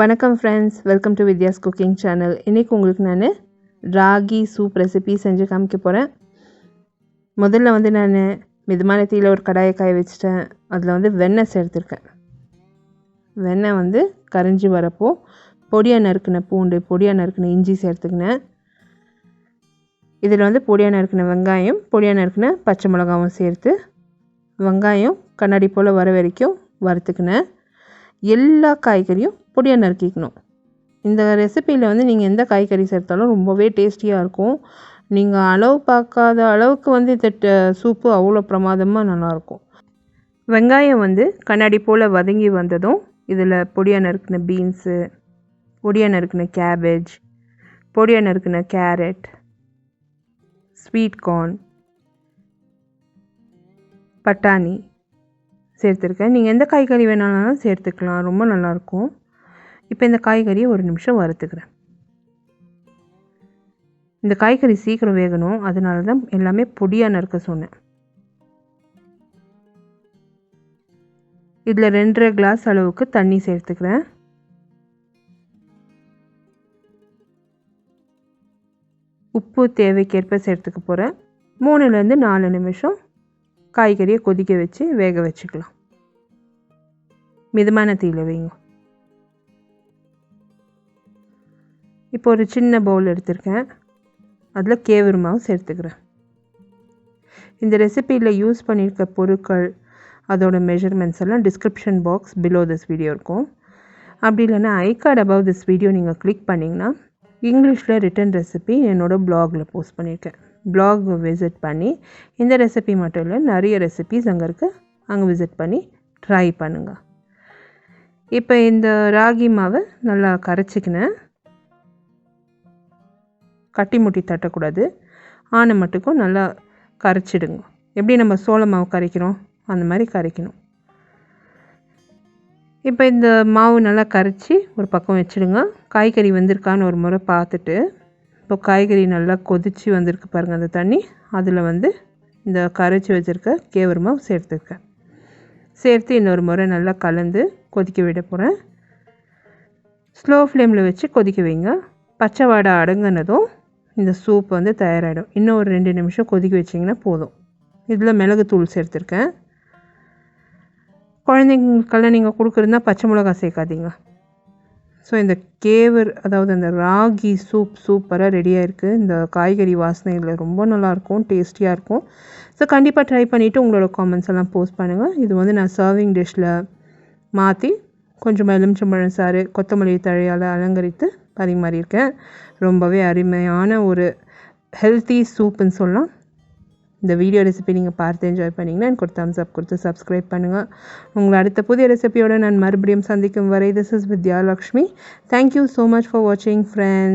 வணக்கம் friends, welcome to Vidya's cooking channel. இன்றைக்கி உங்களுக்கு நான் ராகி சூப் ரெசிபி செஞ்சு காமிக்க போகிறேன். முதல்ல நான் மிதமான தீயில் ஒரு கடாயை காய வச்சுட்டேன். அதில் வெண்ணெய் சேர்த்துருக்கேன். வெண்ணெய் கரைஞ்சி வரப்போ பொடியாக நறுக்கின பூண்டு, பொடியாக நறுக்கின இஞ்சி சேர்த்துக்கினேன். இதில் பொடியாக நறுக்கின வெங்காயம், பொடியாக நறுக்கின பச்சை மிளகாவும் சேர்த்து வெங்காயம் கண்ணாடி போல் வர வரைக்கும் வறுத்துக்கினேன். எல்லா காய்கறியும் பொடியாக நறுக்கிக்கணும். இந்த ரெசிப்பியில் நீங்கள் எந்த காய்கறி சேர்த்தாலும் ரொம்பவே டேஸ்டியாக இருக்கும். நீங்கள் அளவு பார்க்காத அளவுக்கு இந்த சூப்பு அவ்வளோ பிரமாதமாக நல்லாயிருக்கும். வெங்காயம் கண்ணாடி போல் வதங்கி வந்ததும் இதில் பொடியாக நறுக்கின பீன்ஸு, பொடியாக நறுக்கின கேபேஜ், பொடியாக நறுக்கின கேரட், ஸ்வீட் கார்ன், பட்டாணி சேர்த்துருக்கேன். நீங்கள் எந்த காய்கறி வேணாலும் சேர்த்துக்கலாம், ரொம்ப நல்லாயிருக்கும். இப்போ இந்த காய்கறியை ஒரு நிமிஷம் வறுத்துக்கிறேன். இந்த காய்கறி சீக்கிரம் வேகணும், அதனால தான் எல்லாமே பொடியாக நறுக்க சொன்னேன். இதில் 2.5 கிளாஸ் அளவுக்கு தண்ணி சேர்த்துக்கிறேன். உப்பு தேவைக்கேற்ப சேர்த்துக்க போகிறேன். 3லேருந்து 4 நிமிஷம் காய்கறியை கொதிக்க வச்சு வேக வச்சுக்கலாம். மிதமான தீயில் வைங்க. இப்போ ஒரு சின்ன பவுல் எடுத்திருக்கேன். அதில் கேவரு மாவு சேர்த்துக்கிறேன். இந்த ரெசிப்பியில் யூஸ் பண்ணியிருக்க பொருட்கள், அதோட மெஷர்மெண்ட்ஸ் எல்லாம் description box below this video இருக்கும். அப்படி இல்லைன்னா ஐ கார்டு அபவ் திஸ் வீடியோ நீங்கள் கிளிக் பண்ணிங்கன்னா இங்கிலீஷில் ரிட்டன் ரெசிபி என்னோடய ப்ளாகில் போஸ்ட் பண்ணியிருக்கேன். ப்ளாக் விசிட் பண்ணி இந்த ரெசிபி மட்டும் இல்லை, நிறைய ரெசிபிஸ் அங்கே இருக்குது, அங்கே விசிட் பண்ணி ட்ரை பண்ணுங்கள். இப்போ இந்த ராகி மாவை நல்லா கரைச்சிக்கினேன். கட்டி முட்டி தட்டக்கூடாது, ஆனை மட்டுக்கும் நல்லா கரைச்சிடுங்க. எப்படி நம்ம சோள மாவு கரைக்கிறோம் அந்த மாதிரி கரைக்கணும். இப்போ இந்த மாவு நல்லா கரைச்சி ஒரு பக்கம் வச்சுடுங்க. காய்கறி வந்திருக்கான்னு ஒரு முறை பார்த்துட்டு, இப்போ காய்கறி நல்லா கொதித்து வந்திருக்கு பாருங்கள் அந்த தண்ணி, அதில் இந்த கரைச்சி வச்சுருக்க கேவரு மாவு சேர்த்துருக்கேன். சேர்த்து இன்னொரு முறை நல்லா கலந்து கொதிக்க விட போகிறேன். ஸ்லோ ஃப்ளேமில் வச்சு கொதிக்க வைங்க. பச்சை வாடை அடங்கினதும் இந்த சூப் தயாராகிடும். இன்னும் ஒரு 2 நிமிஷம் கொதிக்க வச்சிங்கன்னா போதும். இதில் மிளகுத்தூள் சேர்த்துருக்கேன். குழந்தைங்களுக்கெல்லாம் நீங்கள் கொடுக்குறதுனா பச்சை மிளகா சேர்க்காதீங்க. ஸோ இந்த கேவர், அதாவது அந்த ராகி சூப் சூப்பராக ரெடியாக இருக்குது. இந்த காய்கறி வாசனையில் ரொம்ப நல்லாயிருக்கும், டேஸ்டியாக இருக்கும். ஸோ கண்டிப்பாக ட்ரை பண்ணிவிட்டு உங்களோட காமெண்ட்ஸ் எல்லாம் போஸ்ட் பண்ணுங்கள். இது நான் சர்விங் டிஷ்ஷில் மாற்றி கொஞ்சம் எலுமிச்சம்பழம் சாறு, கொத்தமல்லி தழையால் அலங்கரித்து பரிமாறியிருக்கேன். ரொம்பவே அருமையான ஒரு ஹெல்த்தி சூப்புன்னு சொல்லலாம். இந்த வீடியோ ரெசிபி நீங்கள் பார்த்து என்ஜாய் பண்ணிங்கன்னா எனக்கு ஒரு தம்ஸ் அப் கொடுத்து சப்ஸ்கிரைப் பண்ணுங்கள். உங்களை அடுத்த புதிய ரெசிபியோடு நான் மறுபடியும் சந்திக்கும் வரை, this is Vidya Lakshmi. Thank you so much for வாட்சிங் ஃப்ரெண்ட்ஸ்.